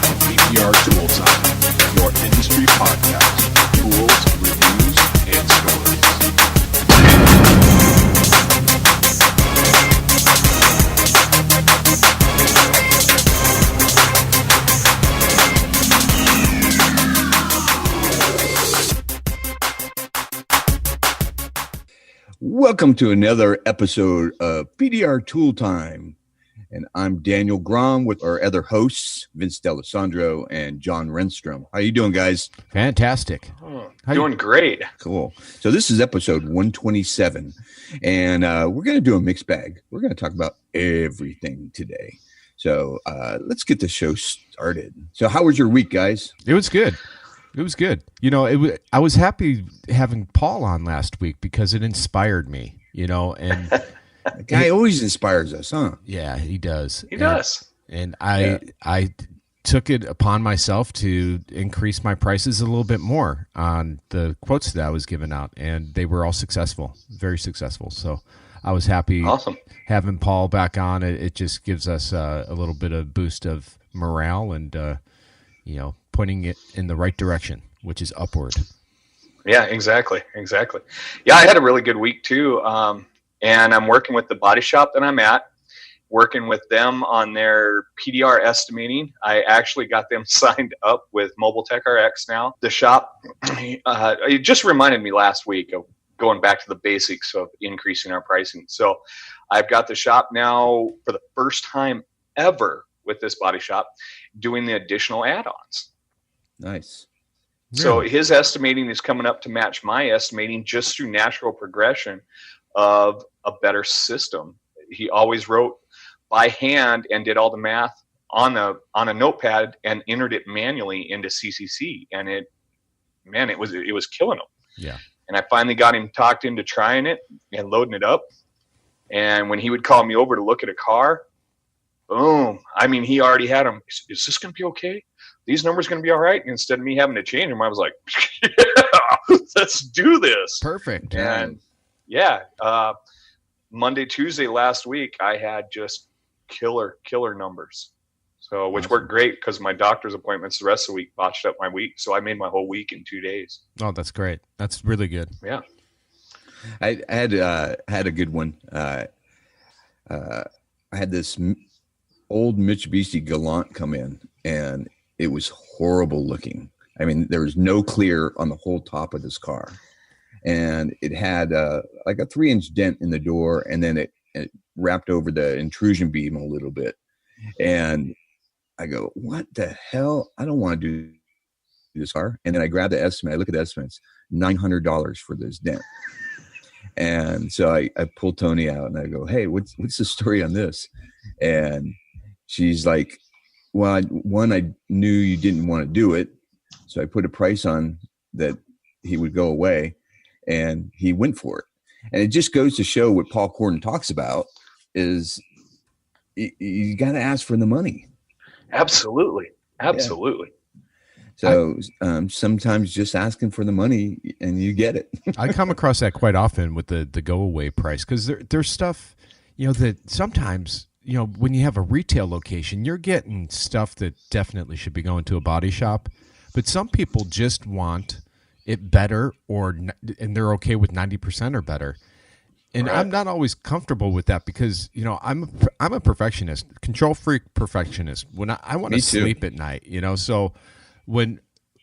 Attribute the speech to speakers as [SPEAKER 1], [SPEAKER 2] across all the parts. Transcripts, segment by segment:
[SPEAKER 1] PPR Tool Time, your industry podcast, tools, reviews, and stories.
[SPEAKER 2] Welcome to another episode of PDR Tool Time. And I'm Daniel Grom with our other hosts, Vince D'Alessandro and John Renstrom. How you doing, guys?
[SPEAKER 3] Fantastic.
[SPEAKER 4] Doing great.
[SPEAKER 2] Cool. So this is episode 127, and we're going to do a mixed bag. We're going to talk about everything today. So let's get the show started. So how was your week, guys?
[SPEAKER 3] It was good. It was good. You know, I was happy having Paul on last week because it inspired me, you know, and
[SPEAKER 2] The guy always inspires us, huh?
[SPEAKER 3] yeah, he does.
[SPEAKER 4] He does.
[SPEAKER 3] And I took it upon myself to increase my prices a little bit more on the quotes that I was giving out, and they were all successful, very successful. So I was happy having Paul back on. It just gives us a little bit of boost of morale and, you know, pointing it in the right direction, which is upward.
[SPEAKER 4] Yeah, exactly. Yeah, I had a really good week too. And I'm working with the body shop that I'm at, working with them on their PDR estimating. I actually got them signed up with Mobile Tech RX now. The shop, it just reminded me last week of going back to the basics of increasing our pricing. So I've got the shop now for the first time ever with this body shop doing the additional add-ons.
[SPEAKER 2] Nice.
[SPEAKER 4] So his estimating is coming up to match my estimating just through natural progression of a better system. He always wrote by hand and did all the math on a notepad and entered it manually into CCC, and it was killing him.
[SPEAKER 3] Yeah. And
[SPEAKER 4] I finally got him talked into trying it and loading it up. And when he would call me over to look at a car, boom. I mean, he already had him. Is this going to be okay? These numbers going to be all right? And instead of me having to change them, I was like, yeah, let's do this.
[SPEAKER 3] Perfect.
[SPEAKER 4] And Monday, Tuesday last week, I had just killer numbers. So, which worked great because my doctor's appointments the rest of the week botched up my week. So I made my whole week in 2 days.
[SPEAKER 3] Oh, that's great. That's really good.
[SPEAKER 4] Yeah.
[SPEAKER 2] I had a good one. I had this old Mitsubishi Galant come in, and it was horrible looking. I mean, there was no clear on the whole top of this car. And it had like a 3-inch dent in the door, and then it wrapped over the intrusion beam a little bit. And I go, what the hell? I don't want to do this car. And then I grab the estimate. I look at the estimates, $900 for this dent. And so I pull Tony out and I go, hey, what's the story on this? And she's like, well, I knew you didn't want to do it. So I put a price on that he would go away. And he went for it. And it just goes to show what Paul Corden talks about is you got to ask for the money.
[SPEAKER 4] Absolutely.
[SPEAKER 2] Yeah. So sometimes just asking for the money and you get it.
[SPEAKER 3] I come across that quite often with the go away price because there's stuff, you know, that sometimes, you know, when you have a retail location, you're getting stuff that definitely should be going to a body shop. But some people just want it better, and they're okay with 90% or better. And right. I'm not always comfortable with that because, you know, I'm a perfectionist, control freak perfectionist. When I want to sleep at night, you know, so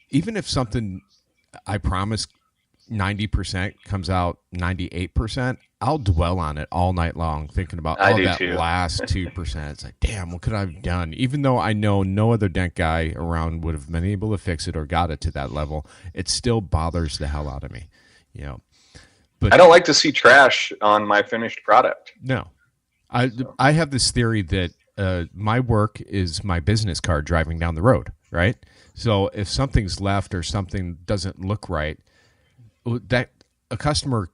[SPEAKER 3] even if something I promise 90% comes out 98%, I'll dwell on it all night long thinking about last 2%. It's like, damn, what could I have done? Even though I know no other dent guy around would have been able to fix it or got it to that level, it still bothers the hell out of me, you know. But
[SPEAKER 4] I don't like to see trash on my finished product.
[SPEAKER 3] No. I have this theory that my work is my business card driving down the road, right? So if something's left or something doesn't look right, that a customer's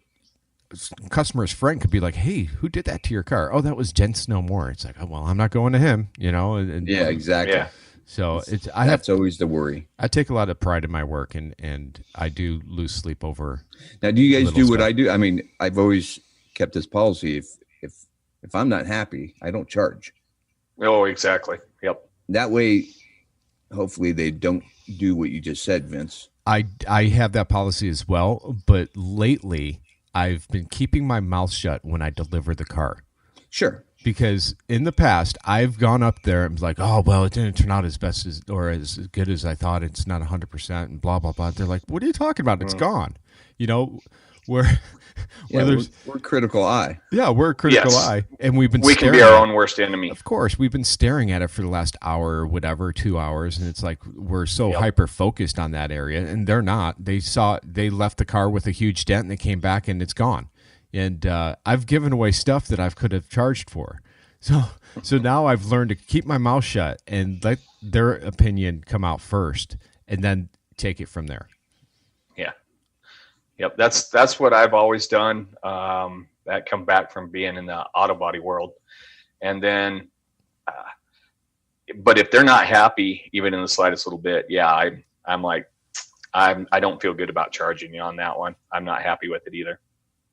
[SPEAKER 3] friend could be like, hey, who did that to your car? Oh, that was Dents No More. It's like, oh, well, I'm not going to him, you know?
[SPEAKER 2] Yeah, exactly. Yeah.
[SPEAKER 3] So
[SPEAKER 2] that's always the worry.
[SPEAKER 3] I take a lot of pride in my work, and I do lose sleep over.
[SPEAKER 2] Now, do you guys do what I do? I mean, I've always kept this policy. If I'm not happy, I don't charge.
[SPEAKER 4] Oh, exactly. Yep.
[SPEAKER 2] That way, hopefully they don't do what you just said, Vince.
[SPEAKER 3] I have that policy as well, but lately I've been keeping my mouth shut when I deliver the car.
[SPEAKER 2] Sure.
[SPEAKER 3] Because in the past, I've gone up there and was like, oh, well, it didn't turn out as best as or as good as I thought. It's not 100% and blah, blah, blah. They're like, what are you talking about? It's gone. You know, where
[SPEAKER 2] we're critical eye.
[SPEAKER 3] Yeah, we're a critical eye. And we can
[SPEAKER 4] be our own worst enemy.
[SPEAKER 3] Of course. We've been staring at it for the last hour or whatever, 2 hours. And it's like we're so hyper focused on that area. And they're not. They left the car with a huge dent and they came back and it's gone. And I've given away stuff that I could have charged for. So now I've learned to keep my mouth shut and let their opinion come out first and then take it from there.
[SPEAKER 4] Yeah. Yep. That's what I've always done. That come back from being in the auto body world. And then, but if they're not happy, even in the slightest little bit, I'm like, I don't feel good about charging you on that one. I'm not happy with it either.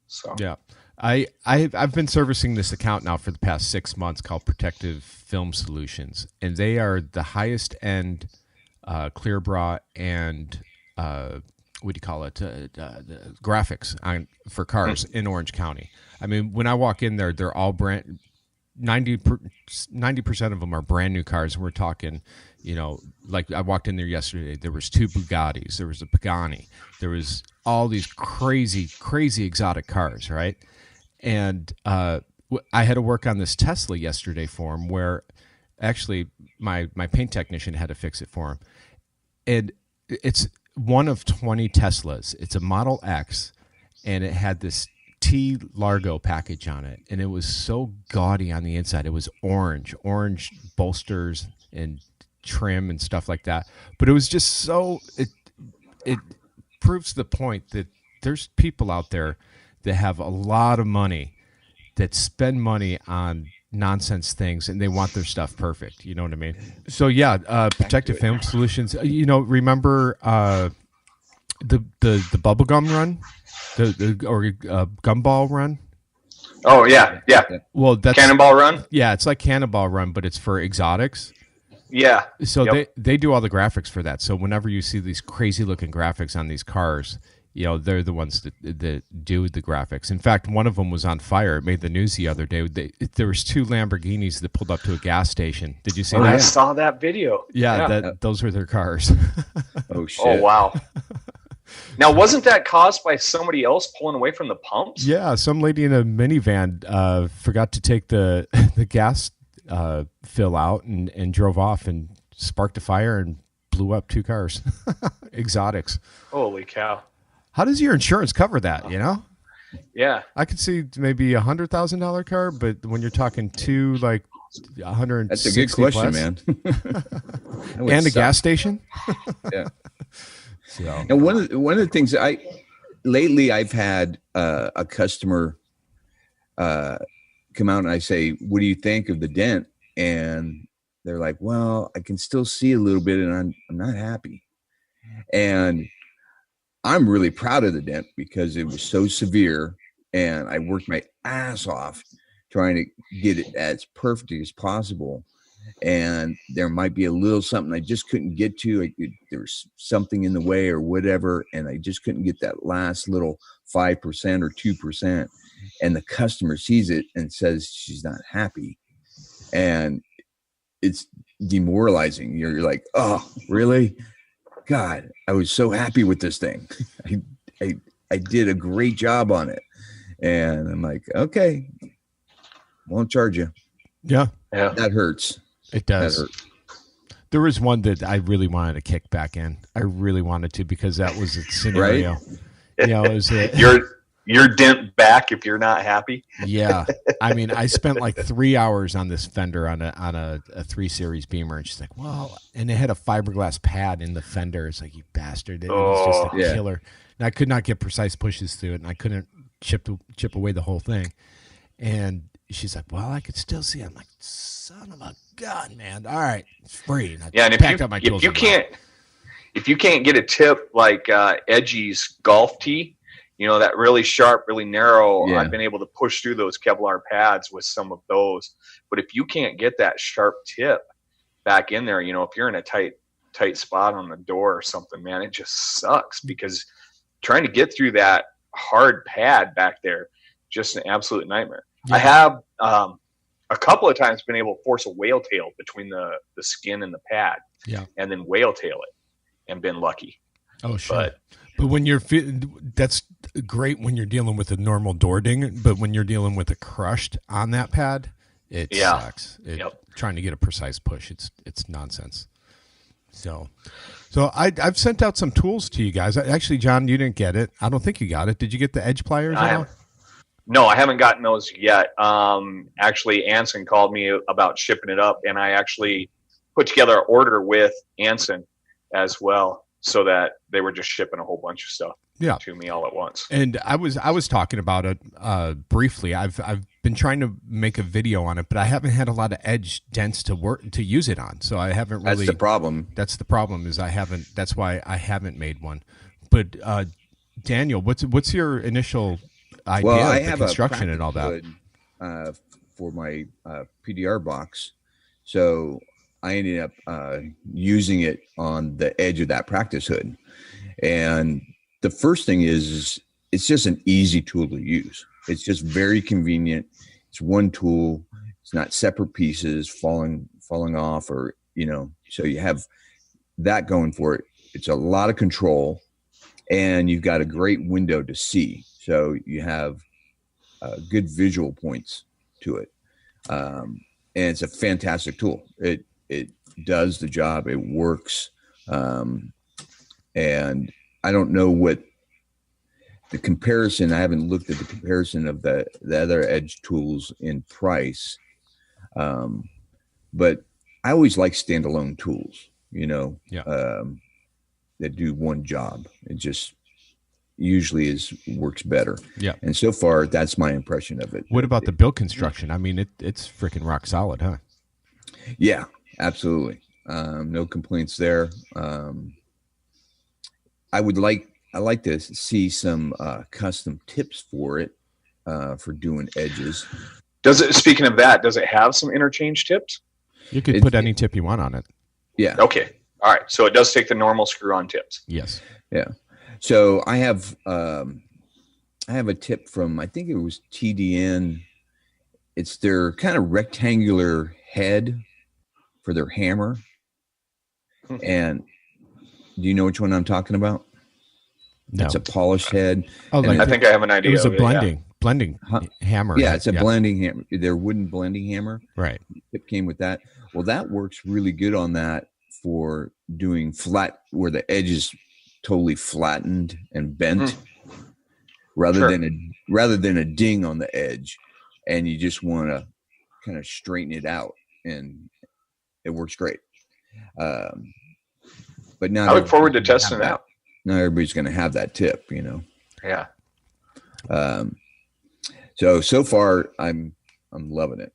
[SPEAKER 4] So
[SPEAKER 3] yeah, I've been servicing this account now for the past 6 months called Protective Film Solutions, and they are the highest end clear bra and what do you call it? The graphics for cars in Orange County. I mean, when I walk in there, they're all 90% of them are brand new cars, and we're talking, you know, like I walked in there yesterday, there was 2 Bugattis, there was a Pagani, there was all these crazy exotic cars, right? And I had to work on this Tesla yesterday for him, where actually my paint technician had to fix it for him. And it's one of 20 Teslas. It's a Model X, and it had this T Largo package on it, and it was so gaudy on the inside. It was orange bolsters and trim and stuff like that. But it was just so it proves the point that there's people out there that have a lot of money that spend money on nonsense things and they want their stuff perfect. You know what I mean? So yeah, Protective Film Solutions. You know, remember the bubblegum run, or gumball run?
[SPEAKER 4] Oh yeah.
[SPEAKER 3] Well, that's
[SPEAKER 4] Cannonball Run.
[SPEAKER 3] Yeah, it's like Cannonball Run, but it's for exotics.
[SPEAKER 4] Yeah.
[SPEAKER 3] So they do all the graphics for that. So whenever you see these crazy looking graphics on these cars, you know, they're the ones that do the graphics. In fact, one of them was on fire. It made the news the other day. There was 2 Lamborghinis that pulled up to a gas station. Did you see that?
[SPEAKER 4] I saw that video.
[SPEAKER 3] Yeah. Those were their cars.
[SPEAKER 2] Oh shit!
[SPEAKER 4] Oh wow! Now, wasn't that caused by somebody else pulling away from the pumps?
[SPEAKER 3] Yeah, some lady in a minivan forgot to take the gas fill out and drove off and sparked a fire and blew up 2 cars. Exotics.
[SPEAKER 4] Holy cow!
[SPEAKER 3] How does your insurance cover that? You know?
[SPEAKER 4] Yeah,
[SPEAKER 3] I could see maybe $100,000 car, but when you're talking 2 like 100,
[SPEAKER 2] that's a good question, man.
[SPEAKER 3] And a gas station.
[SPEAKER 2] Yeah.
[SPEAKER 3] So.
[SPEAKER 2] And one of the things I've had a customer come out and I say, "What do you think of the dent?" And they're like, "Well, I can still see a little bit, and I'm not happy." And I'm really proud of the dent because it was so severe, and I worked my ass off trying to get it as perfect as possible. And there might be a little something I just couldn't get to. There was something in the way or whatever, and I just couldn't get that last little 5% or 2%. And the customer sees it and says she's not happy, and it's demoralizing. You're like, "Oh, really? God, I was so happy with this thing. I did a great job on it." And I'm like, "Okay, won't charge you."
[SPEAKER 3] Yeah,
[SPEAKER 2] that hurts.
[SPEAKER 3] It does. There was one that I really wanted to kick back in. I really wanted to, because that was a scenario.
[SPEAKER 2] Right?
[SPEAKER 3] You know, it was
[SPEAKER 4] your dent back if you're not happy.
[SPEAKER 3] Yeah, I mean, I spent like 3 hours on this fender on a 3 Series Beamer, and she's like, "Well," and it had a fiberglass pad in the fender. It's like, "You bastard!" It was just a killer. And I could not get precise pushes through it, and I couldn't chip away the whole thing. And she's like, "Well, I could still see it." I'm like, "Son of a gun, man! All right, it's free." And I packed up my tools.
[SPEAKER 4] If you can't get a tip like Edgy's golf tee, you know, that really sharp, really narrow, I've been able to push through those Kevlar pads with some of those. But if you can't get that sharp tip back in there, you know, if you're in a tight tight spot on the door or something, man, it just sucks because trying to get through that hard pad back there, just an absolute nightmare.
[SPEAKER 3] Yeah.
[SPEAKER 4] I have a couple of times been able to force a whale tail between the skin and the pad, and then whale tail it, and been lucky.
[SPEAKER 3] Oh, sure. But when you're that's great when you're dealing with a normal door ding, but when you're dealing with a crushed on that pad, it sucks. Trying to get a precise push, it's nonsense. So I've sent out some tools to you guys. Actually, John, you didn't get it. I don't think you got it. Did you get the edge pliers?
[SPEAKER 4] No, I haven't gotten those yet. Actually, Anson called me about shipping it up, and I actually put together an order with Anson as well, so that they were just shipping a whole bunch of stuff to me all at once.
[SPEAKER 3] And I was talking about it briefly. I've been trying to make a video on it, but I haven't had a lot of edge dents to use it on. So I haven't really.
[SPEAKER 2] That's the problem.
[SPEAKER 3] That's the problem is I haven't. That's why I haven't made one. But Daniel, what's your initial idea of the construction and all that?
[SPEAKER 2] For my PDR box, so I ended up using it on the edge of that practice hood. And the first thing is it's just an easy tool to use. It's just very convenient. It's one tool. It's not separate pieces falling off, or, so you have that going for it. It's a lot of control, and you've got a great window to see. So you have good visual points to it. And it's a fantastic tool. It does the job. It works. And I don't know what the comparison, I haven't looked at the comparison of the other edge tools in price. But I always like standalone tools, that do one job. It just usually works better.
[SPEAKER 3] Yeah.
[SPEAKER 2] And so far, that's my impression of it.
[SPEAKER 3] What about the build construction? I mean, it's freaking rock solid, huh?
[SPEAKER 2] Yeah, absolutely. No complaints there. I like to see some custom tips for it, for doing edges.
[SPEAKER 4] Speaking of that, does it have some interchange tips?
[SPEAKER 3] You could put any tip you want on it.
[SPEAKER 2] Yeah.
[SPEAKER 4] Okay. All right. So it does take the normal screw-on tips.
[SPEAKER 3] Yes.
[SPEAKER 2] Yeah. So I have a tip from, I think it was TDN. It's their kind of rectangular head for their hammer. And do you know which one I'm talking about?
[SPEAKER 3] No.
[SPEAKER 2] It's a polished head.
[SPEAKER 3] Oh,
[SPEAKER 4] I think I have an idea.
[SPEAKER 3] It was a blending hammer.
[SPEAKER 2] Yeah, it's a blending hammer. Their wooden blending hammer.
[SPEAKER 3] Right.
[SPEAKER 2] It came with that. Well, that works really good on that for doing flat, where the edge is totally flattened and bent, rather than a ding on the edge, and you just want to kind of straighten it out, and it works great. But now
[SPEAKER 4] I look forward to testing it out.
[SPEAKER 2] Not everybody's going to have that tip,
[SPEAKER 4] Yeah.
[SPEAKER 2] So far I'm loving it.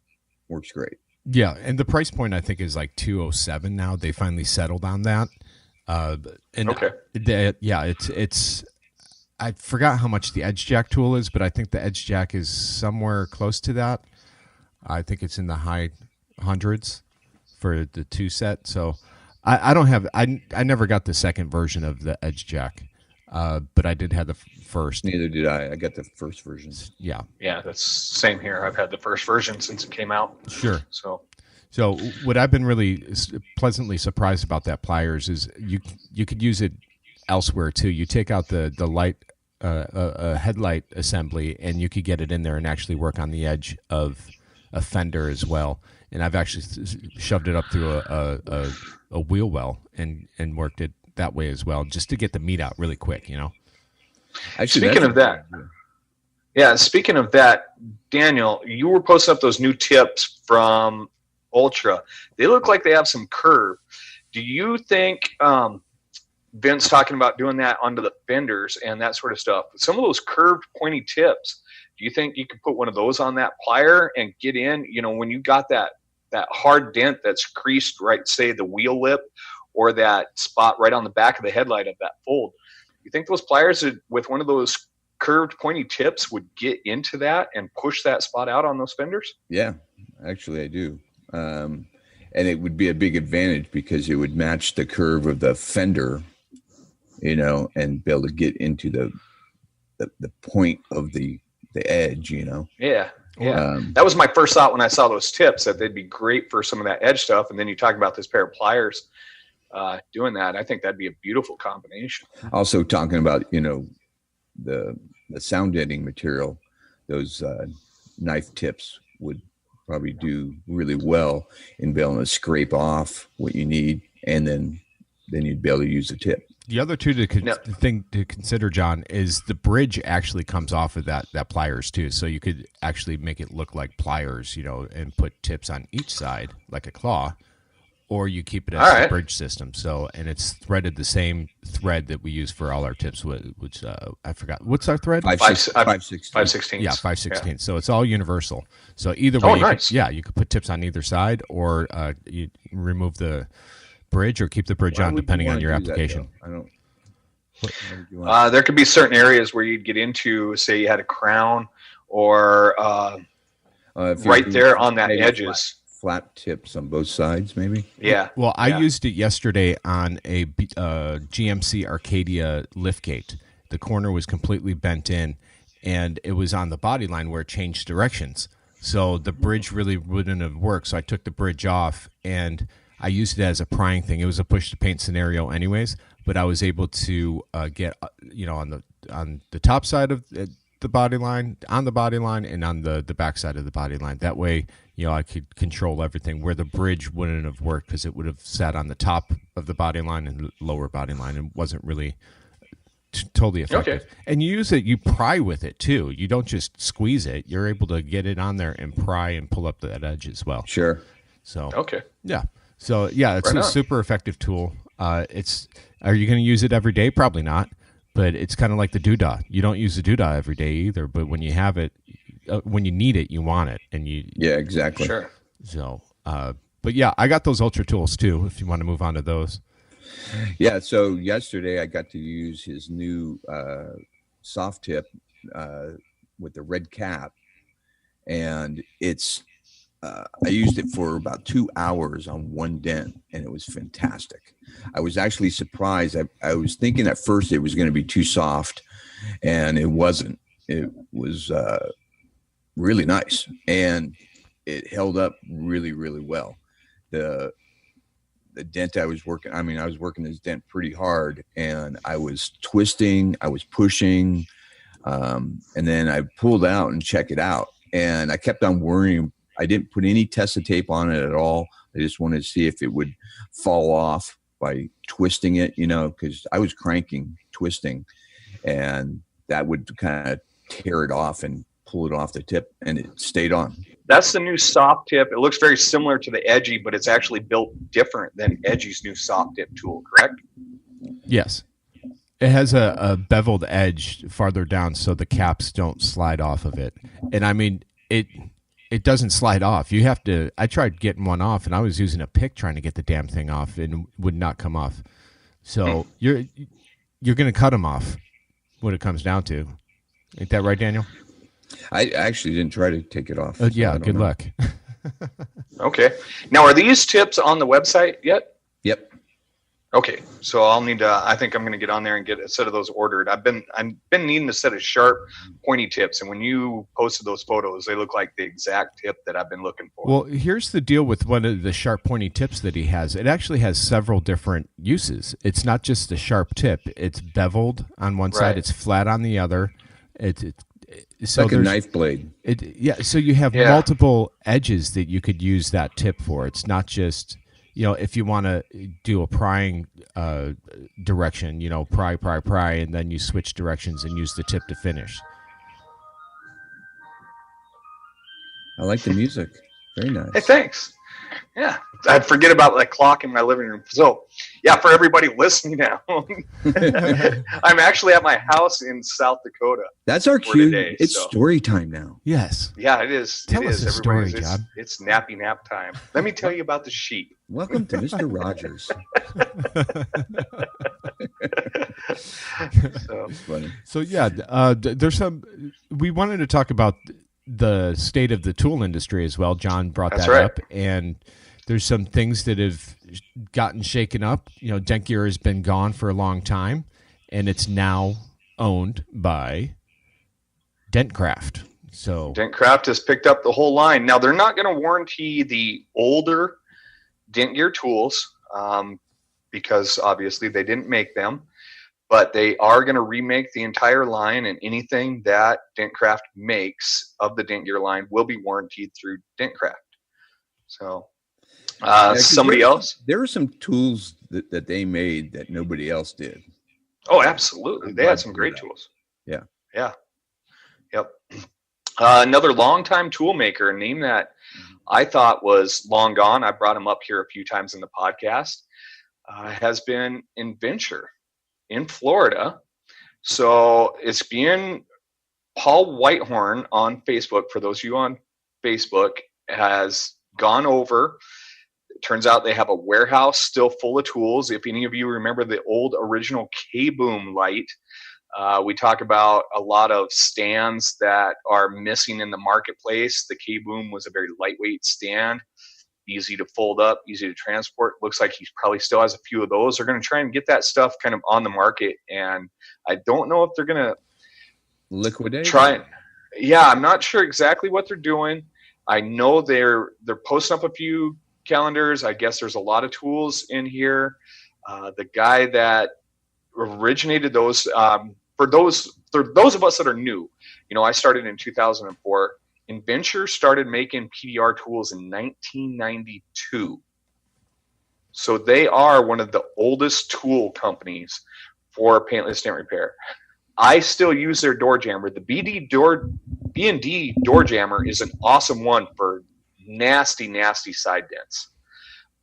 [SPEAKER 2] Works great.
[SPEAKER 3] Yeah, and the price point I think is like $207 now. They finally settled on that.
[SPEAKER 4] Okay.
[SPEAKER 3] It's I forgot how much the edge jack tool is, but I think the edge jack is somewhere close to that. I think it's in the high hundreds for the 2 set. So I don't have I never got the second version of the edge jack, but I did have the first.
[SPEAKER 2] Neither did I. I got the first version.
[SPEAKER 3] Yeah.
[SPEAKER 4] Yeah, that's same here. I've had the first version since it came out.
[SPEAKER 3] Sure.
[SPEAKER 4] So
[SPEAKER 3] what I've been really pleasantly surprised about that pliers is you could use it elsewhere too. You take out the light headlight assembly, and you could get it in there and actually work on the edge of a fender as well. And I've actually shoved it up through a wheel well and worked it that way as well, just to get the meat out really quick.
[SPEAKER 2] Actually,
[SPEAKER 4] speaking of that, Daniel, you were posting up those new tips from Ultra. They look like they have some curve. Do you think Vince talking about doing that onto the fenders and that sort of stuff? Some of those curved, pointy tips. Do you think you could put one of those on that plier and get in? When you got that hard dent that's creased, right? Say the wheel lip, or that spot right on the back of the headlight of that fold. You think those pliers with one of those curved, pointy tips would get into that and push that spot out on those fenders?
[SPEAKER 2] Yeah, actually I do. and it would be a big advantage because it would match the curve of the fender, and be able to get into the point of the edge,
[SPEAKER 4] Yeah. That was my first thought when I saw those tips, that they'd be great for some of that edge stuff. And then you talk about this pair of pliers doing that. I think that'd be a beautiful combination.
[SPEAKER 2] Also talking about, the sound deadening material, those knife tips would probably do really well in being able to scrape off what you need, and then you'd be able to use the tip.
[SPEAKER 3] The other two thing to consider, John, is the bridge actually comes off of that pliers too. So you could actually make it look like pliers, and put tips on each side like a claw, or you keep it as a bridge system. So, and it's threaded the same thread that we use for all our tips, which I forgot. What's our thread?
[SPEAKER 2] 5/16.
[SPEAKER 4] 5/16.
[SPEAKER 3] Yeah, 5/16. Yeah. So it's all universal. So either way, you could put tips on either side, or you remove the bridge or keep the bridge on, depending on your application.
[SPEAKER 4] There could be certain areas where you'd get into, say you had a crown, or right there on that edges.
[SPEAKER 2] Flat tips on both sides, maybe.
[SPEAKER 4] Yeah.
[SPEAKER 3] Well, I used it yesterday on a GMC Arcadia liftgate. The corner was completely bent in, and it was on the body line where it changed directions. So the bridge really wouldn't have worked. So I took the bridge off, and I used it as a prying thing. It was a push to paint scenario anyways, but I was able to get on the top side of the body line, on the body line, and on the back side of the body line. That way, I could control everything, where the bridge wouldn't have worked because it would have sat on the top of the body line and lower body line, and wasn't really totally effective. Okay. And you use it, you pry with it too. You don't just squeeze it. You're able to get it on there and pry and pull up that edge as well.
[SPEAKER 2] Sure.
[SPEAKER 3] So
[SPEAKER 4] okay.
[SPEAKER 3] Yeah. So yeah, it's a super effective tool. Are you going to use it every day? Probably not. But it's kind of like the doodah. You don't use the doodah every day either. But when you have it, when you need it, you want it, and you.
[SPEAKER 2] Yeah, exactly.
[SPEAKER 4] Sure.
[SPEAKER 3] So, but yeah, I got those Ultra tools too. If you want to move on to those.
[SPEAKER 2] Yeah. So yesterday I got to use his new soft tip with the red cap, and it's. I used it for about 2 hours on one dent, and it was fantastic. I was actually surprised. I was thinking at first it was going to be too soft, and it wasn't. It was really nice, and it held up really, really well. The dent I was working, I was working this dent pretty hard, and I was twisting, I was pushing, and then I pulled out and checked it out, and I kept on worrying. I didn't put any Tessa tape on it at all. I just wanted to see if it would fall off by twisting it, because I was cranking, twisting, and that would kind of tear it off and pull it off the tip, and it stayed on.
[SPEAKER 4] That's the new soft tip. It looks very similar to the Edgy, but it's actually built different than Edgy's new soft tip tool, correct?
[SPEAKER 3] Yes. It has a beveled edge farther down so the caps don't slide off of it. And it doesn't slide off. You have to. I tried getting one off, and I was using a pick trying to get the damn thing off, and it would not come off. So you're going to cut them off. What it comes down to, ain't that right, Daniel?
[SPEAKER 2] I actually didn't try to take it off.
[SPEAKER 3] Yeah, good luck.
[SPEAKER 4] Okay. Now, are these tips on the website yet?
[SPEAKER 2] Yep.
[SPEAKER 4] Okay, so I'll need to. I think I'm going to get on there and get a set of those ordered. I've been needing a set of sharp, pointy tips, and when you posted those photos, they look like the exact tip that I've been looking for.
[SPEAKER 3] Well, here's the deal with one of the sharp, pointy tips that he has. It actually has several different uses. It's not just the sharp tip. It's beveled on one side. It's flat on the other. It's
[SPEAKER 2] like a knife blade.
[SPEAKER 3] So you have multiple edges that you could use that tip for. It's not just. If you want to do a prying direction, pry, and then you switch directions and use the tip to finish.
[SPEAKER 2] I like the music. Very nice.
[SPEAKER 4] Hey, thanks. Yeah, I'd forget about that clock in my living room. So, yeah, for everybody listening now, I'm actually at my house in South Dakota.
[SPEAKER 2] That's our cue. It's story time now.
[SPEAKER 3] Yes.
[SPEAKER 4] Yeah, it is.
[SPEAKER 3] Tell us a story, John.
[SPEAKER 4] It's nappy nap time. Let me tell you about the sheep.
[SPEAKER 2] Welcome to Mr. Rogers.
[SPEAKER 3] So yeah, there's some. We wanted to talk about the state of the tool industry as well. John brought that up, and There's some things that have gotten shaken up. Dent Gear has been gone for a long time, and it's now owned by Dentcraft. So
[SPEAKER 4] Dentcraft has picked up the whole line. Now, they're not going to warranty the older Dent Gear tools because obviously they didn't make them, but they are going to remake the entire line, and anything that Dentcraft makes of the Dent Gear line will be warranted through Dentcraft. So somebody else?
[SPEAKER 2] There were some tools that they made that nobody else did.
[SPEAKER 4] Oh, absolutely. They had some great tools.
[SPEAKER 2] Yeah.
[SPEAKER 4] Yeah. Yep. Another longtime tool maker, a name that I thought was long gone, I brought him up here a few times in the podcast, has been Inventure in Florida. So it's being Paul Whitehorn on Facebook. For those of you on Facebook, has gone over. It turns out they have a warehouse still full of tools. If any of you remember the old original K-Boom light, we talk about a lot of stands that are missing in the marketplace. The K-Boom was a very lightweight stand, easy to fold up, easy to transport. Looks like he probably still has a few of those. They're going to try and get that stuff kind of on the market, and I don't know if they're going to
[SPEAKER 2] liquidate.
[SPEAKER 4] Try. Yeah, I'm not sure exactly what they're doing. I know they're posting up a few calendars. I guess there's a lot of tools in here. The guy that originated those, for those of us that are new, I started in 2004. Inventure started making PDR tools in 1992. So they are one of the oldest tool companies for paintless dent repair. I still use their door jammer. The B&D door jammer is an awesome one for nasty, nasty side dents.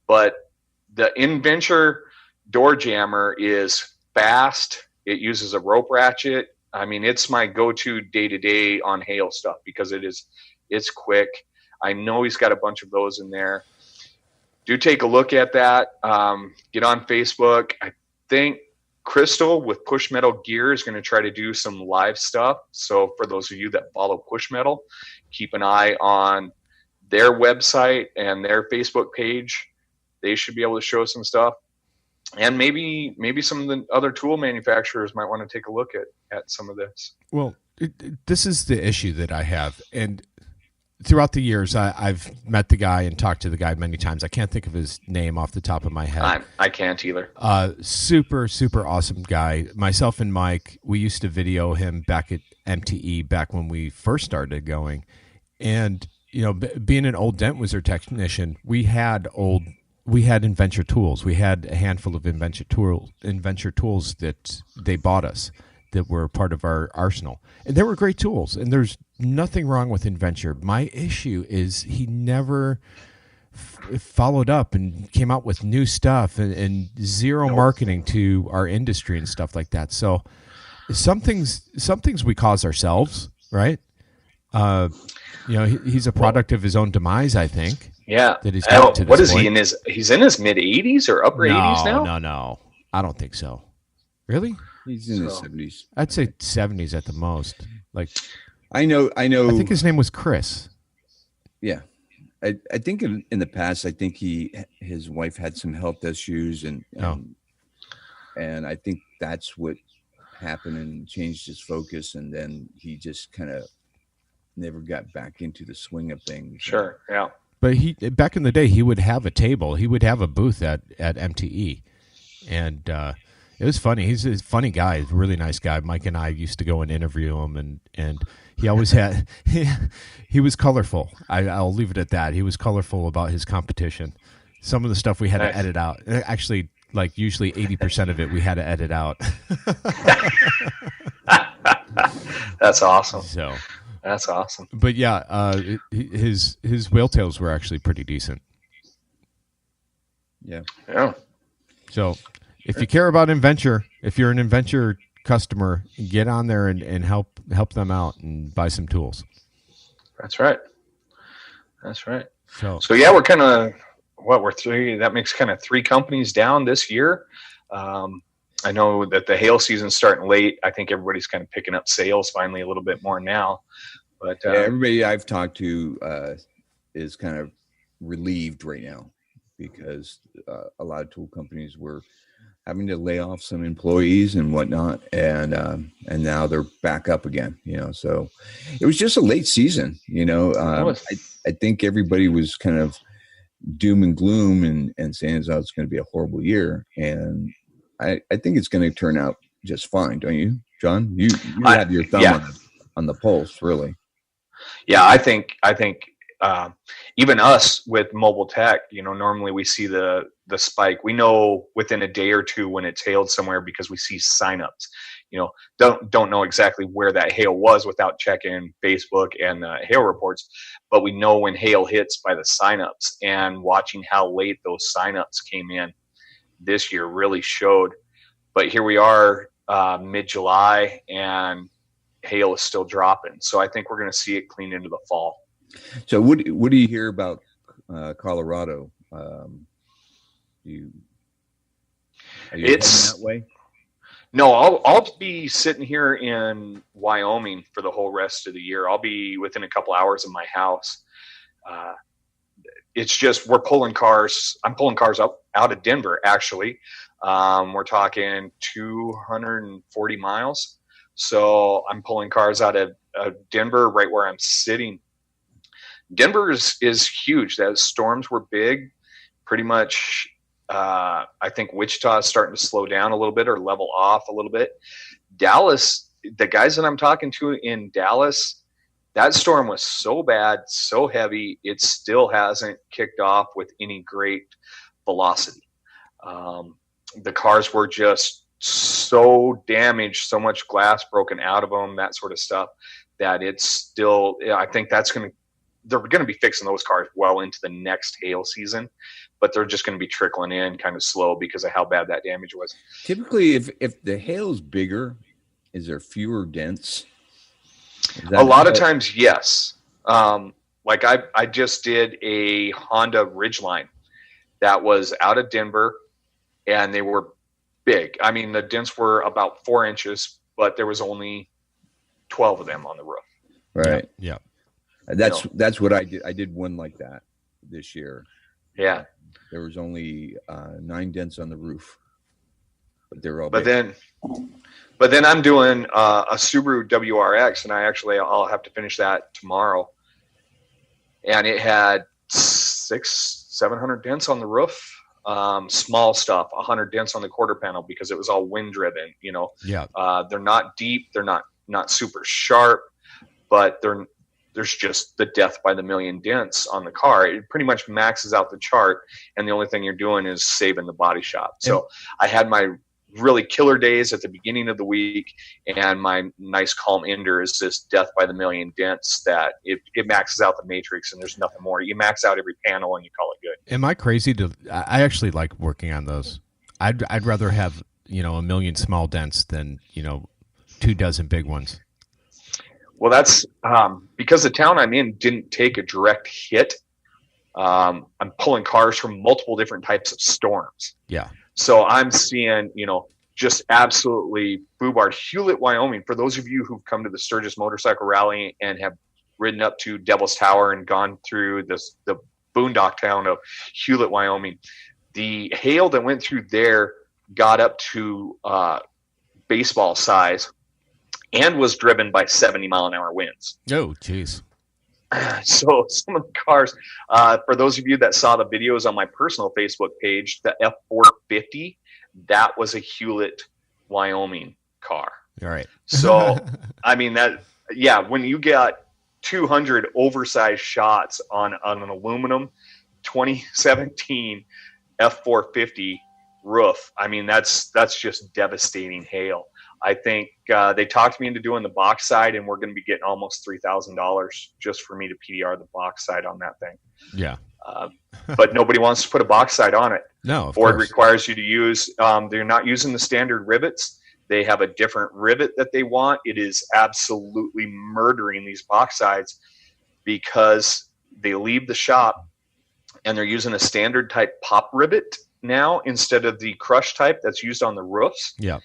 [SPEAKER 4] But the Inventure door jammer is fast. It uses a rope ratchet. I mean, it's my go-to day-to-day on hail stuff because it's quick. I know he's got a bunch of those in there. Do take a look at that. Get on Facebook. I think Crystal with Push Metal Gear is going to try to do some live stuff. So for those of you that follow Push Metal, keep an eye on their website and their Facebook page. They should be able to show some stuff. And maybe some of the other tool manufacturers might want to take a look at some of this.
[SPEAKER 3] Well, this is the issue that I have. And throughout the years, I've met the guy and talked to the guy many times. I can't think of his name off the top of my head.
[SPEAKER 4] I can't either.
[SPEAKER 3] Super, super awesome guy. Myself and Mike, we used to video him back at MTE back when we first started going. And, being an old Dent Wizard technician, we had Inventure tools. We had a handful of Inventure tools that they bought us that were part of our arsenal. And they were great tools. And there's nothing wrong with Inventure. My issue is he never followed up and came out with new stuff and zero marketing to our industry and stuff like that. So some things we cause ourselves, right? He's a product of his own demise, I think.
[SPEAKER 4] Yeah.
[SPEAKER 3] That he's gotten to this
[SPEAKER 4] what is
[SPEAKER 3] point.
[SPEAKER 4] he's in his mid 80s or upper 80s now?
[SPEAKER 3] No. I don't think so. Really?
[SPEAKER 2] He's in his 70s.
[SPEAKER 3] I'd say 70s at the most. Like
[SPEAKER 2] I know.
[SPEAKER 3] I think his name was Chris.
[SPEAKER 2] Yeah. I think in the past, I think his wife had some health issues and I think that's what happened and changed his focus. And then he just kind of never got back into the swing of things.
[SPEAKER 4] Sure. Yeah.
[SPEAKER 3] But back in the day, he would have a table. He would have a booth at MTE. And it was funny. He's a funny guy. He's a really nice guy. Mike and I used to go and interview him, and he always had he was colorful. I'll leave it at that. He was colorful about his competition. Some of the stuff we had to edit out. Actually, like usually 80% of it we had to edit out.
[SPEAKER 4] That's awesome.
[SPEAKER 3] So
[SPEAKER 4] that's awesome.
[SPEAKER 3] But yeah, his whale tails were actually pretty decent.
[SPEAKER 2] Yeah.
[SPEAKER 4] Yeah.
[SPEAKER 3] So if you care about Inventure, if you're an Inventure customer, get on there and help them out and buy some tools.
[SPEAKER 4] That's right. So yeah, we're kind of we're three. That makes kind of three companies down this year. I know that the hail season's starting late. I think everybody's kind of picking up sales finally a little bit more now. But
[SPEAKER 2] everybody I've talked to is kind of relieved right now because a lot of tool companies were having to lay off some employees and whatnot, and now they're back up again. So it was just a late season. I think everybody was kind of doom and gloom and saying it's going to be a horrible year, and I think it's going to turn out just fine, don't you, John? You have your thumb on the pulse, really.
[SPEAKER 4] Yeah, I think even us with mobile tech, normally we see the spike. We know within a day or two when it's hailed somewhere because we see signups. Don't know exactly where that hail was without checking Facebook and hail reports, but we know when hail hits by the signups, and watching how late those signups came in this year really showed. But here we are, mid-July, and hail is still dropping. So I think we're going to see it clean into the fall.
[SPEAKER 2] So what do you hear about Colorado? Are you heading that way?
[SPEAKER 4] No, I'll be sitting here in Wyoming for the whole rest of the year. I'll be within a couple hours of my house. It's just we're pulling cars. I'm pulling cars out of Denver, actually. We're talking 240 miles. So I'm pulling cars out of Denver right where I'm sitting. Denver is huge. The storms were big. Pretty much, I think Wichita is starting to slow down a little bit or level off a little bit. Dallas, the guys that I'm talking to in Dallas, that storm was so bad, so heavy, it still hasn't kicked off with any great velocity. The cars were just so damaged, so much glass broken out of them, that sort of stuff, that it's still, I think they're going to be fixing those cars well into the next hail season, but they're just going to be trickling in kind of slow because of how bad that damage was.
[SPEAKER 2] Typically, if the hail is bigger, is there fewer dents?
[SPEAKER 4] A lot of times, yes. Like I just did a Honda Ridgeline that was out of Denver, and they were big. I mean, the dents were about 4 inches, but there was only 12 of them on the roof.
[SPEAKER 2] Right.
[SPEAKER 3] Yeah.
[SPEAKER 2] That's what I did. I did one like that this year.
[SPEAKER 4] Yeah.
[SPEAKER 2] There was only 9 dents on the roof, but they were all.
[SPEAKER 4] But then I'm doing a Subaru WRX, and I'll have to finish that tomorrow. And it had 600-700 dents on the roof. Small stuff, 100 dents on the quarter panel because it was all wind driven.
[SPEAKER 3] Yeah.
[SPEAKER 4] They're not deep. They're not super sharp, but there's just the death by the million dents on the car. It pretty much maxes out the chart, and the only thing you're doing is saving the body shop. So I had my really killer days at the beginning of the week, and my nice calm ender is this death by the million dents that it maxes out the matrix, and there's nothing more. You max out every panel and you call it good.
[SPEAKER 3] Am I crazy I actually like working on those. I'd rather have, a million small dents than, 24 big ones.
[SPEAKER 4] Well, that's because the town I'm in didn't take a direct hit. I'm pulling cars from multiple different types of storms.
[SPEAKER 3] Yeah.
[SPEAKER 4] So I'm seeing, just absolutely boobard. Hewlett, Wyoming, for those of you who've come to the Sturgis Motorcycle Rally and have ridden up to Devil's Tower and gone through the boondock town of Hewlett, Wyoming, the hail that went through there got up to baseball size and was driven by 70-mile-an-hour winds.
[SPEAKER 3] Oh, geez.
[SPEAKER 4] So some of the cars, for those of you that saw the videos on my personal Facebook page, the F450, that was a Hewlett, Wyoming car.
[SPEAKER 3] All right.
[SPEAKER 4] So, I mean, when you got 200 oversized shots on an aluminum 2017 F450 roof, I mean, that's just devastating hail. I think they talked me into doing the box side, and we're going to be getting almost $3,000 just for me to PDR the box side on that thing.
[SPEAKER 3] Yeah.
[SPEAKER 4] But nobody wants to put a box side on it.
[SPEAKER 3] No,
[SPEAKER 4] Ford requires you to use, they're not using the standard rivets. They have a different rivet that they want. It is absolutely murdering these box sides because they leave the shop and they're using a standard type pop rivet now instead of the crush type that's used on the roofs.
[SPEAKER 3] Yeah.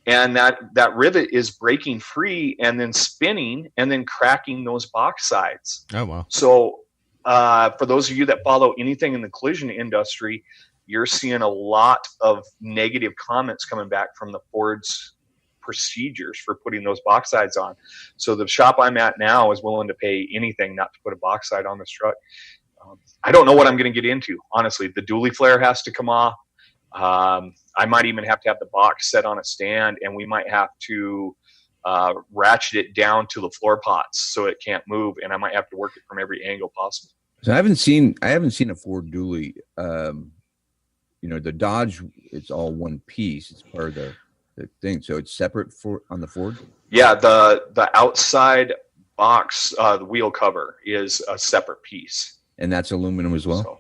[SPEAKER 4] And that rivet is breaking free and then spinning and then cracking those box sides.
[SPEAKER 3] Oh, wow.
[SPEAKER 4] So for those of you that follow anything in the collision industry, you're seeing a lot of negative comments coming back from the Ford's procedures for putting those box sides on. So the shop I'm at now is willing to pay anything not to put a box side on this truck. I don't know what I'm going to get into, honestly. The dually flare has to come off. I might even have to have the box set on a stand, and we might have to ratchet it down to the floor pots so it can't move, and I might have to work it from every angle possible.
[SPEAKER 2] So I haven't seen a Ford dually. The Dodge, it's all one piece. It's part of the thing, so it's separate on the Ford.
[SPEAKER 4] Yeah, the outside box, the wheel cover is a separate piece,
[SPEAKER 2] and that's aluminum as well.
[SPEAKER 4] So,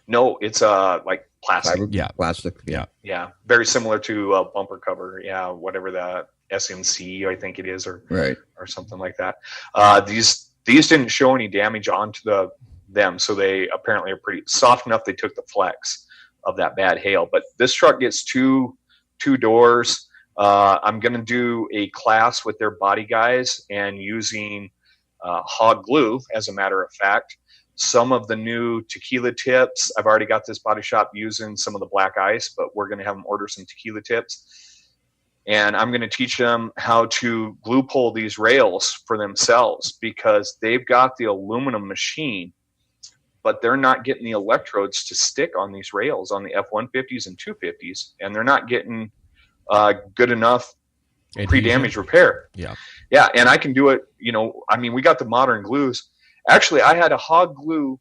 [SPEAKER 4] no, it's like plastic.
[SPEAKER 2] Fiber? Yeah, plastic.
[SPEAKER 4] Yeah, very similar to a bumper cover. Yeah, whatever the SMC I think it is, or something like that. These didn't show any damage onto them, so they apparently are pretty soft enough. They took the flex of that bad hail, but this truck gets two doors. I'm going to do a class with their body guys and using hog glue, as a matter of fact. Some of the new tequila tips, I've already got this body shop using some of the black ice, but we're going to have them order some tequila tips. And I'm going to teach them how to glue pull these rails for themselves, because they've got the aluminum machine, but they're not getting the electrodes to stick on these rails on the F-150s and 250s, and they're not getting good enough pre-damage repair. Yeah, and I can do it. We got the modern glues. Actually, I had a hog glue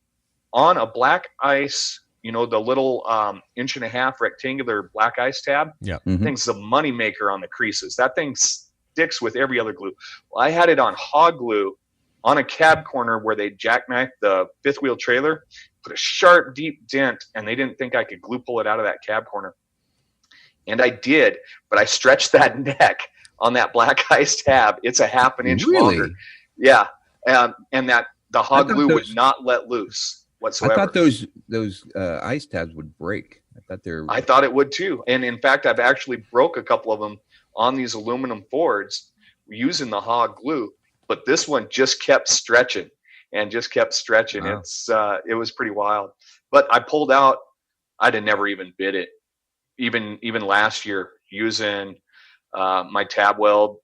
[SPEAKER 4] on a black ice, the little 1.5-inch rectangular black ice tab. Yeah. Mm-hmm. Thing's a money maker on the creases. That thing sticks with every other glue. Well, I had it on hog glue on a cab corner where they jackknifed the fifth wheel trailer, put a sharp, deep dent, and they didn't think I could glue pull it out of that cab corner. And I did, but I stretched that neck on that black ice tab. It's a 1/2 inch longer. Yeah. And that the hog glue would not let loose whatsoever.
[SPEAKER 2] I thought those ice tabs would break.
[SPEAKER 4] I thought it would too. And in fact, I've actually broke a couple of them on these aluminum Fords using the hog glue, but this one just kept stretching and just kept stretching. Wow. It was pretty wild. But I pulled out, I'd have never even bid it. Even last year using my tab weld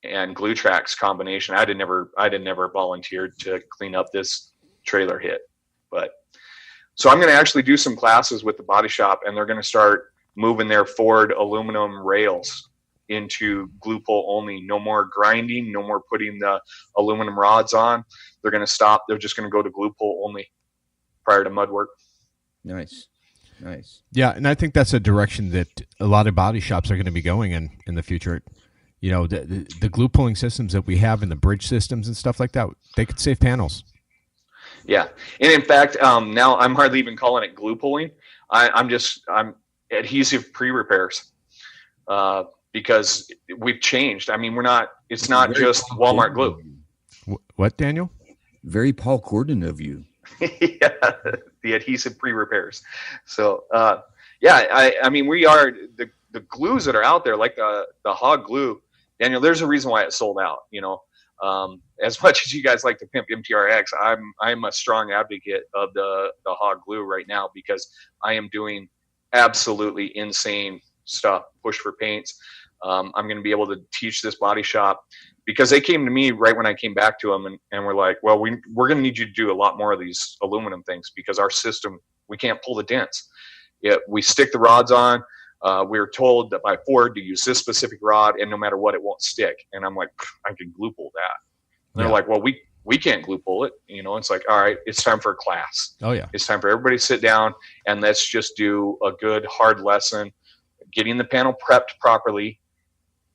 [SPEAKER 4] and glue tracks combination, I'd have never volunteered to clean up this trailer hit. But so I'm going to actually do some classes with the body shop, and they're going to start moving their Ford aluminum rails into glue pull only. No more grinding, no more putting the aluminum rods on. They're going to stop. They're just going to go to glue pull only prior to mud work.
[SPEAKER 2] Nice.
[SPEAKER 3] Yeah, and I think that's a direction that a lot of body shops are going to be going in the future. The glue pulling systems that we have and the bridge systems and stuff like that, they could save panels.
[SPEAKER 4] Yeah, and in fact, now I'm hardly even calling it glue pulling. I'm adhesive pre-repairs because we've changed. I mean, it's not just Walmart glue.
[SPEAKER 3] What, Daniel?
[SPEAKER 2] Very Paul Corden of you.
[SPEAKER 4] Yeah, the adhesive pre-repairs. So, I mean, we are the glues that are out there, like the hog glue. Daniel, there's a reason why it sold out. As much as you guys like to pimp MTRX, I'm a strong advocate of the hog glue right now, because I am doing absolutely insane stuff. Push for paints. I'm going to be able to teach this body shop, because they came to me right when I came back to them and were like, well, we're going to need you to do a lot more of these aluminum things, because our system, we can't pull the dents. We stick the rods on. We were told that by Ford to use this specific rod, and no matter what, it won't stick. And I'm like, I can glue pull that. And they're like, well, we can't glue pull it. It's like, all right, it's time for a class. Oh yeah. It's time for everybody to sit down and let's just do a good hard lesson, getting the panel prepped properly,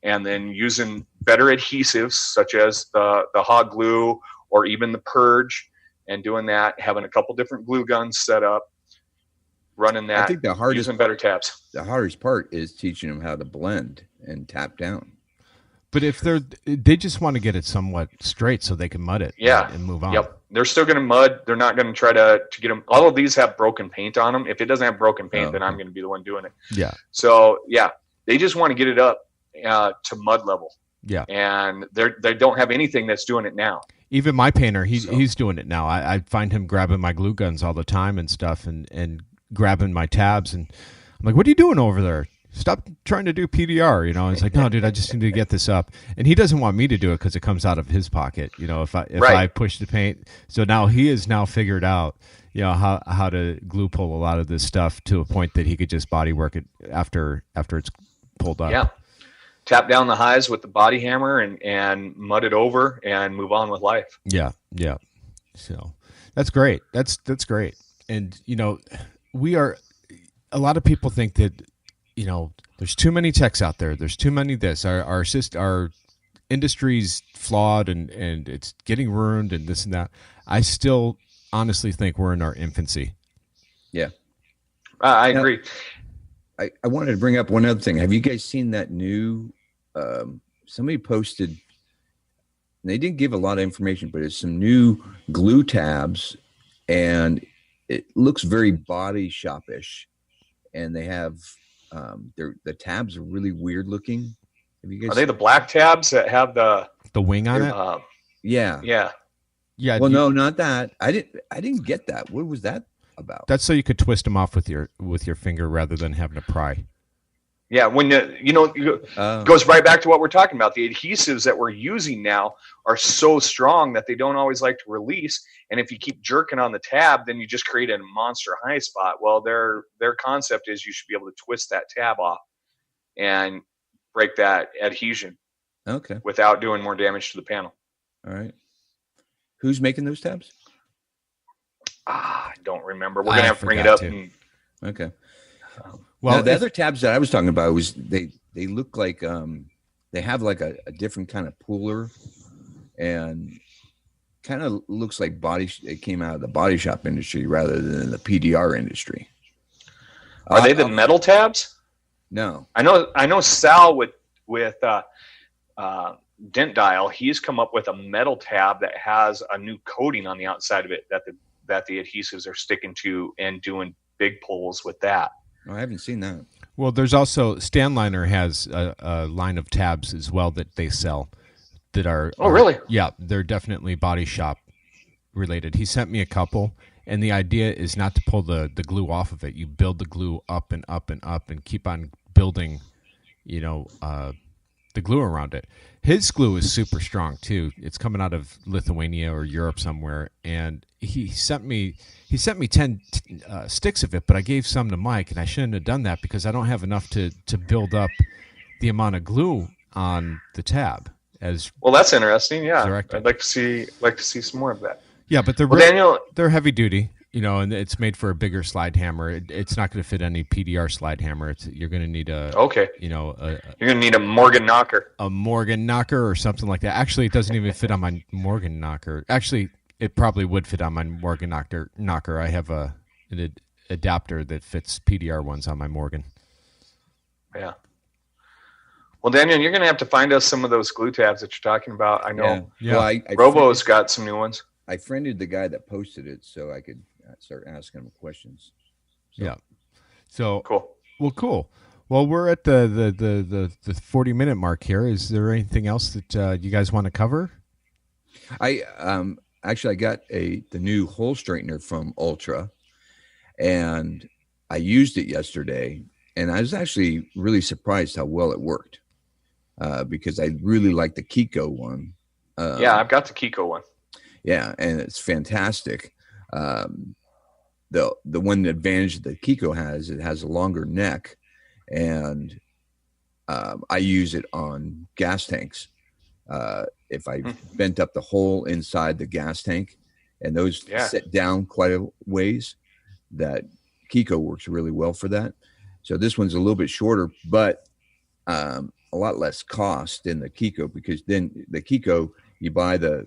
[SPEAKER 4] and then using better adhesives such as the hog glue or even the purge, and doing that, having a couple different glue guns set up, running that. I think using better tabs.
[SPEAKER 2] The hardest part is teaching them how to blend and tap down.
[SPEAKER 3] But if they just want to get it somewhat straight so they can mud it, and move on.
[SPEAKER 4] Yep, they're still going to mud. They're not going to try to get them. All of these have broken paint on them. If it doesn't have broken paint, then I'm going to be the one doing it. Yeah. So they just want to get it up to mud level. Yeah. And they don't have anything that's doing it now.
[SPEAKER 3] Even my painter,
[SPEAKER 4] So-
[SPEAKER 3] he's doing it now. I find him grabbing my glue guns all the time and stuff, and grabbing my tabs, and I'm like, "What are you doing over there? Stop trying to do PDR." You know, it's like, "No, dude, I just need to get this up." And he doesn't want me to do it because it comes out of his pocket. You know, if
[SPEAKER 4] Right.
[SPEAKER 3] I push the paint, so now he has now figured out, you know, how to glue pull a lot of this stuff to a point that he could just body work it after it's pulled up.
[SPEAKER 4] Yeah. Tap down the highs with the body hammer and mud it over and move on with life.
[SPEAKER 3] Yeah, yeah. So that's great. That's great. And you know, a lot of people think that, you know, there's too many techs out there. There's too many this. Our industry's flawed and it's getting ruined and this and that. I still honestly think we're in our infancy.
[SPEAKER 2] Yeah.
[SPEAKER 4] I agree.
[SPEAKER 2] I wanted to bring up one other thing. Have you guys seen that new, somebody posted, and they didn't give a lot of information, but it's some new glue tabs and it looks very body shop-ish. And they have, the tabs are really weird looking. Have you guys
[SPEAKER 4] Are they the black tabs that have the
[SPEAKER 3] wing on it?
[SPEAKER 2] Yeah.
[SPEAKER 4] Yeah.
[SPEAKER 3] Yeah.
[SPEAKER 2] Well, no, not that. I didn't get that. What was that about?
[SPEAKER 3] That's so you could twist them off with your finger rather than having to pry.
[SPEAKER 4] Yeah, when it goes right back to what we're talking about. The adhesives that we're using now are so strong that they don't always like to release. And if you keep jerking on the tab, then you just create a monster high spot. Well, their concept is you should be able to twist that tab off and break that adhesion
[SPEAKER 2] Okay.
[SPEAKER 4] without doing more damage to the panel.
[SPEAKER 2] All right. Who's making those tabs?
[SPEAKER 4] I don't remember. We're
[SPEAKER 3] I
[SPEAKER 4] gonna have to bring it
[SPEAKER 3] forgot
[SPEAKER 4] up.
[SPEAKER 3] to.
[SPEAKER 4] And,
[SPEAKER 2] Okay.
[SPEAKER 3] Well,
[SPEAKER 2] Now, the other tabs that I was talking about was they look like they have like a different kind of puller and kind of looks like it came out of the body shop industry rather than the PDR industry.
[SPEAKER 4] are they the metal tabs?
[SPEAKER 2] No.
[SPEAKER 4] I know Sal with Dent Dial. He's come up with a metal tab that has a new coating on the outside of it that the adhesives are sticking to and doing big pulls with that.
[SPEAKER 2] Oh, I haven't seen that.
[SPEAKER 3] well, there's also Stanliner has a line of tabs as well that they sell that are.
[SPEAKER 4] Oh, really?
[SPEAKER 3] Yeah, they're definitely body shop related. He sent me a couple, and the idea is not to pull the glue off of it. You build the glue up and up and up and keep on building, you know, the glue around it. His glue is super strong too. It's coming out of Lithuania or Europe somewhere, and he sent me 10 sticks of it, but I gave some to Mike, and I shouldn't have done that because I don't have enough to build up the amount of glue on the tab as
[SPEAKER 4] Well, that's interesting. Yeah,
[SPEAKER 3] Directed.
[SPEAKER 4] I'd like to see some more of that.
[SPEAKER 3] yeah, but they're
[SPEAKER 4] Well, Daniel,
[SPEAKER 3] they're heavy duty, you know, and it's made for a bigger slide hammer. It's not going to fit any PDR slide hammer. You're going to need
[SPEAKER 4] okay,
[SPEAKER 3] you know,
[SPEAKER 4] you're gonna need a Morgan knocker.
[SPEAKER 3] a Morgan knocker or something like that. Actually, it doesn't even fit on my Morgan knocker. Actually, it probably would fit on my Morgan knocker. I have an adapter that fits PDR ones on my Morgan.
[SPEAKER 4] Yeah. Well, Daniel, you're gonna have to find us some of those glue tabs that you're talking about. I know
[SPEAKER 3] Yeah.
[SPEAKER 2] Well, I
[SPEAKER 4] Robo's got some new ones.
[SPEAKER 2] I friended the guy that posted it so I could start asking him questions.
[SPEAKER 3] Yeah. So
[SPEAKER 4] Cool.
[SPEAKER 3] well, cool. Well, we're at the 40-minute mark here. Is there anything else that you guys want to cover?
[SPEAKER 2] I actually I got the new hole straightener from Ultra, and I used it yesterday, and I was actually really surprised how well it worked because I really like the Kiko one.
[SPEAKER 4] Yeah, I've got the Kiko one.
[SPEAKER 2] Yeah, and it's fantastic. The one advantage the Kiko has, it has a longer neck, and I use it on gas tanks. If I bent up the hole inside the gas tank, and those sit down quite a ways, that Kiko works really well for that. So this one's a little bit shorter, but a lot less cost than the Kiko, because then the Kiko, you buy the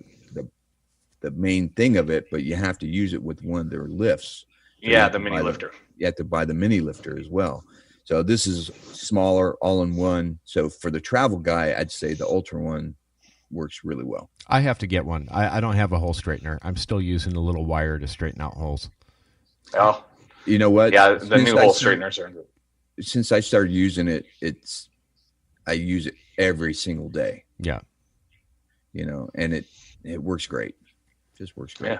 [SPEAKER 2] main thing of it, but you have to use it with one of their lifts. So
[SPEAKER 4] Yeah, the mini lifter.
[SPEAKER 2] You have to buy the mini lifter as well. So this is smaller, all in one. So for the travel guy, I'd say the Ultra one works really well.
[SPEAKER 3] I have to get one. I don't have a hole straightener. I'm still using a little wire to straighten out holes.
[SPEAKER 4] Oh,
[SPEAKER 2] You know what?
[SPEAKER 4] yeah, the
[SPEAKER 2] Since
[SPEAKER 4] new
[SPEAKER 2] I
[SPEAKER 4] hole
[SPEAKER 2] started-
[SPEAKER 4] straighteners are.
[SPEAKER 2] Since I started using it, I use it every single day.
[SPEAKER 3] Yeah.
[SPEAKER 2] and it works great. Just works great.
[SPEAKER 4] Yeah.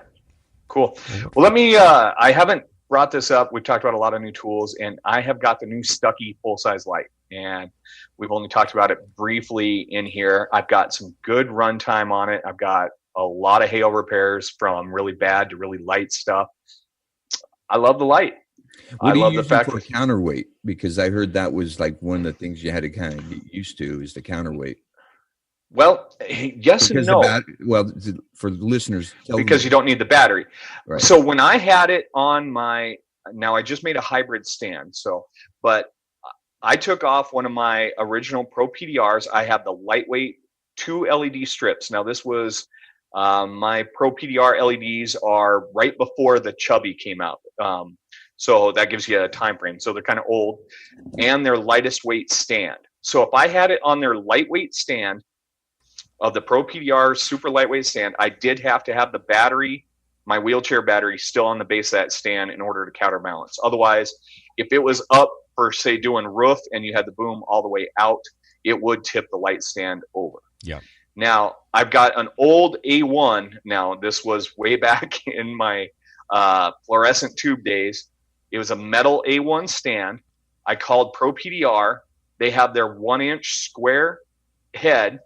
[SPEAKER 4] Cool. Well, let me, I haven't brought this up. We've talked about a lot of new tools, and I have got the new Stuckey full-size light, and we've only talked about it briefly in here. I've got some good runtime on it. I've got a lot of hail repairs from really bad to really light stuff. I love the light.
[SPEAKER 2] What
[SPEAKER 4] I
[SPEAKER 2] do you
[SPEAKER 4] love the
[SPEAKER 2] use
[SPEAKER 4] fact
[SPEAKER 2] for
[SPEAKER 4] that
[SPEAKER 2] counterweight? Because I heard that was like one of the things you had to kind of get used to is the counterweight.
[SPEAKER 4] well, yes and no.
[SPEAKER 2] For the listeners,
[SPEAKER 4] Because you don't need the battery.
[SPEAKER 2] Right.
[SPEAKER 4] So when I had it on now I just made a hybrid stand. But I took off one of my original Pro PDRs. I have the lightweight 2 LED strips. Now this was my Pro PDR LEDs are right before the Chubby came out. So that gives you a time frame. So they're kind of old, and their lightest weight stand. So if I had it on their lightweight stand of the Pro PDR super lightweight stand, I did have to have the battery, my wheelchair battery, still on the base of that stand in order to counterbalance. Otherwise, if it was up for, say, doing roof and you had the boom all the way out, it would tip the light stand over.
[SPEAKER 3] Yeah.
[SPEAKER 4] Now, I've got an old A1. Now, this was way back in my fluorescent tube days. It was a metal A1 stand. I called Pro PDR. They have their 1-inch square head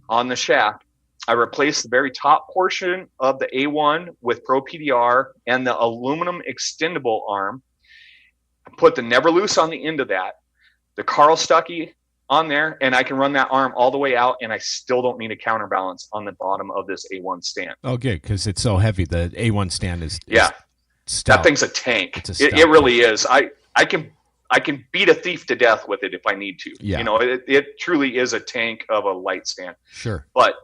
[SPEAKER 4] on the shaft. I replaced the very top portion of the A1 with Pro PDR and the aluminum extendable arm. Put the never loose on the end of that, the Carl Stuckey on there, and I can run that arm all the way out, and I still don't need a counterbalance on the bottom of this A1 stand.
[SPEAKER 3] Oh, good, because it's so heavy. The A1 stand is
[SPEAKER 4] stout. That thing's a tank.
[SPEAKER 3] It's a stout
[SPEAKER 4] it really is. I can beat a thief to death with it if I need to.
[SPEAKER 3] Yeah.
[SPEAKER 4] It truly is a tank of a light stand.
[SPEAKER 3] Sure.
[SPEAKER 4] But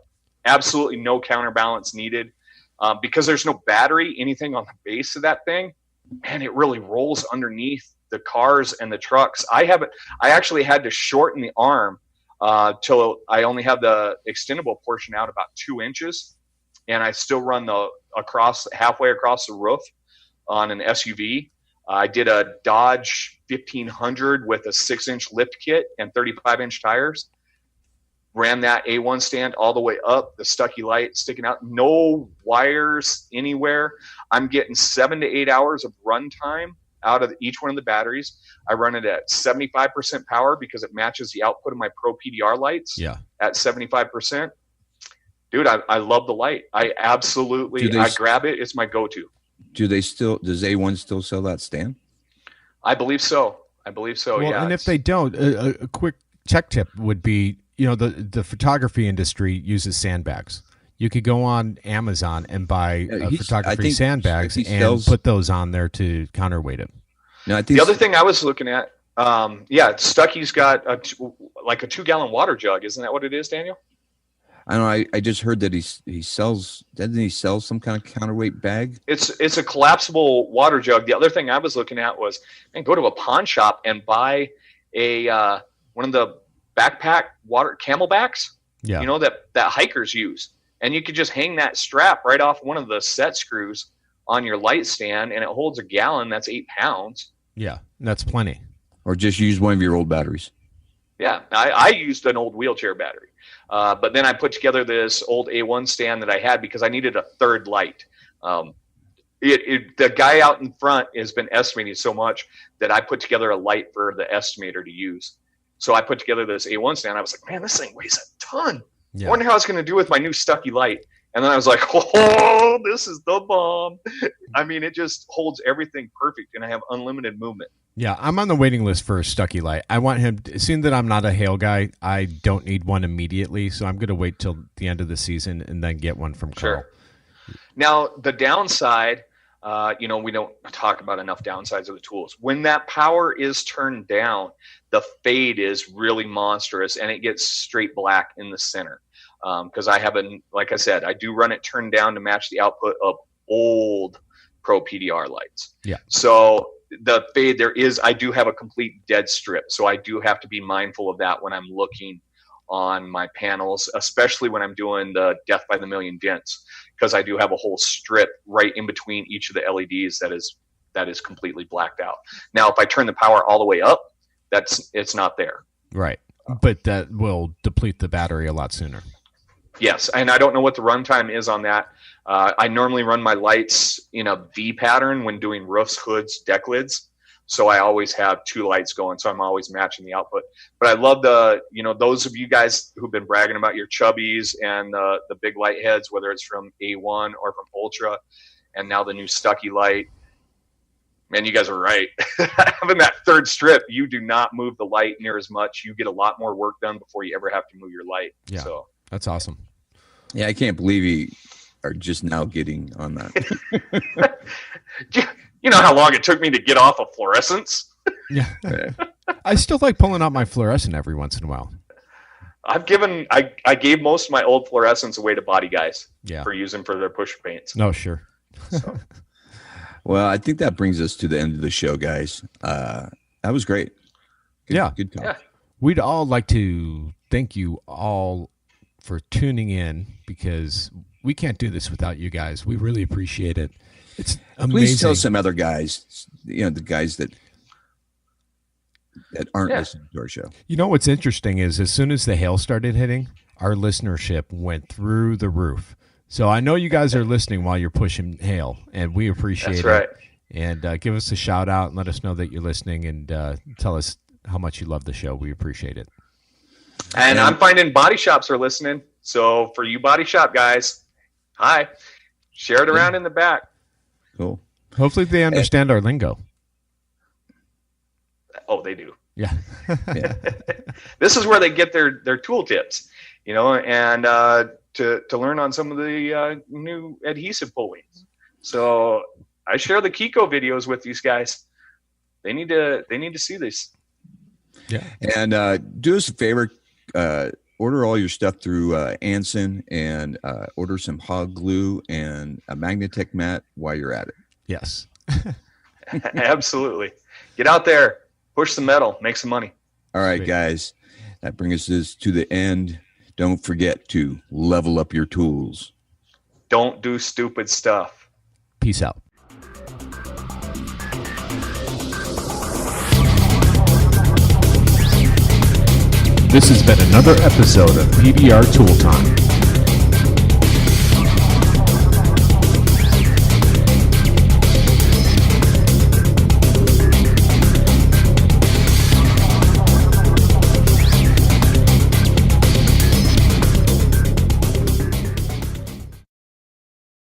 [SPEAKER 4] absolutely no counterbalance needed because there's no battery, anything on the base of that thing, and it really rolls underneath the cars and the trucks. I actually had to shorten the arm till I only have the extendable portion out about 2 inches, and I still run halfway across the roof on an SUV. I did a Dodge 1500 with a 6-inch lift kit and 35-inch tires. Ran that A1 stand all the way up, the Stuckey light sticking out, no wires anywhere. I'm getting 7 to 8 hours of run time out of each one of the batteries. I run it at 75% power because it matches the output of my Pro PDR lights at 75%. Dude, I love the light. I grab it. It's my go-to.
[SPEAKER 2] Does A1 still sell that stand?
[SPEAKER 4] I believe so. Well, yeah.
[SPEAKER 3] And if they don't, a quick tech tip would be, the photography industry uses sandbags. You could go on Amazon and buy photography sandbags and put those on there to counterweight it.
[SPEAKER 2] No, I think
[SPEAKER 4] the other thing I was looking at, Stuckey's got a 2-gallon water jug. Isn't that what it is, Daniel?
[SPEAKER 2] I don't know. I just heard that he sells. Doesn't he sell some kind of counterweight bag?
[SPEAKER 4] It's a collapsible water jug. The other thing I was looking at was, go to a pawn shop and buy one of the backpack water camelbacks.
[SPEAKER 3] Yeah.
[SPEAKER 4] That hikers use, and you could just hang that strap right off one of the set screws on your light stand, and it holds a gallon. That's 8 pounds.
[SPEAKER 3] Yeah, that's plenty.
[SPEAKER 2] Or just use one of your old batteries.
[SPEAKER 4] Yeah, I used an old wheelchair battery. But then I put together this old A1 stand that I had because I needed a third light. The guy out in front has been estimating so much that I put together a light for the estimator to use. So I put together this A1 stand. I was like, man, this thing weighs a ton.
[SPEAKER 3] Yeah.
[SPEAKER 4] I wonder how it's going to do with my new Stuckey light. And then I was like, oh, this is the bomb. I mean, it just holds everything perfect, and I have unlimited movement.
[SPEAKER 3] Yeah, I'm on the waiting list for a Stuckey light. I want him, seeing that I'm not a Hail guy, I don't need one immediately, so I'm going to wait till the end of the season and then get one from Carl.
[SPEAKER 4] Sure. Now, the downside, we don't talk about enough downsides of the tools. When that power is turned down, the fade is really monstrous, and it gets straight black in the center. Because like I said, I do run it turned down to match the output of old Pro PDR lights.
[SPEAKER 3] Yeah.
[SPEAKER 4] So the fade I do have a complete dead strip. So I do have to be mindful of that when I'm looking on my panels, especially when I'm doing the Death by the Million dents, because I do have a whole strip right in between each of the LEDs that is completely blacked out. Now, if I turn the power all the way up, it's not there.
[SPEAKER 3] Right. But that will deplete the battery a lot sooner.
[SPEAKER 4] Yes, and I don't know what the runtime is on that. I normally run my lights in a V pattern when doing roofs, hoods, deck lids. So I always have 2 lights going, so I'm always matching the output. But I love those of you guys who've been bragging about your Chubbies and the big light heads, whether it's from A1 or from Ultra, and now the new Stuckey light. Man, you guys are right. Having that third strip, you do not move the light near as much. You get a lot more work done before you ever have to move your light.
[SPEAKER 3] Yeah,
[SPEAKER 4] so
[SPEAKER 3] that's awesome.
[SPEAKER 2] Yeah, I can't believe you are just now getting on that.
[SPEAKER 4] You know how long it took me to get off of fluorescence?
[SPEAKER 3] Yeah. I still like pulling out my fluorescent every once in a while.
[SPEAKER 4] I gave most of my old fluorescents away to body guys for using for their push paints.
[SPEAKER 3] No, sure.
[SPEAKER 4] So.
[SPEAKER 2] Well, I think that brings us to the end of the show, guys. That was great. Good talk.
[SPEAKER 4] Yeah.
[SPEAKER 3] We'd all like to thank you all for tuning in, because we can't do this without you guys. We really appreciate it. It's amazing.
[SPEAKER 2] Please tell some other guys, the guys that aren't listening to our show.
[SPEAKER 3] You know what's interesting is, as soon as the hail started hitting, our listenership went through the roof. So I know you guys are listening while you're pushing hail, and we appreciate it.
[SPEAKER 4] That's right.
[SPEAKER 3] And give us a shout out and let us know that you're listening, and tell us how much you love the show. We appreciate it.
[SPEAKER 4] And I'm finding body shops are listening. So for you body shop guys, hi. Share it around in the back.
[SPEAKER 2] Cool.
[SPEAKER 3] Hopefully they understand our lingo.
[SPEAKER 4] Oh, they do.
[SPEAKER 3] Yeah.
[SPEAKER 2] Yeah.
[SPEAKER 4] This is where they get their tool tips, and to learn on some of the new adhesive pulling. So I share the Kiko videos with these guys. They need to see this.
[SPEAKER 3] Yeah.
[SPEAKER 2] And do us a favor, order all your stuff through Anson, and order some hog glue and a Magnatech mat while you're at it.
[SPEAKER 3] Yes.
[SPEAKER 4] Absolutely. Get out there, push some metal, make some money.
[SPEAKER 2] All right,
[SPEAKER 3] Sweet.
[SPEAKER 2] guys, that brings us to the end. Don't forget to level up your tools.
[SPEAKER 4] Don't do stupid stuff.
[SPEAKER 3] Peace out. This has been another episode of PBR Tool Time.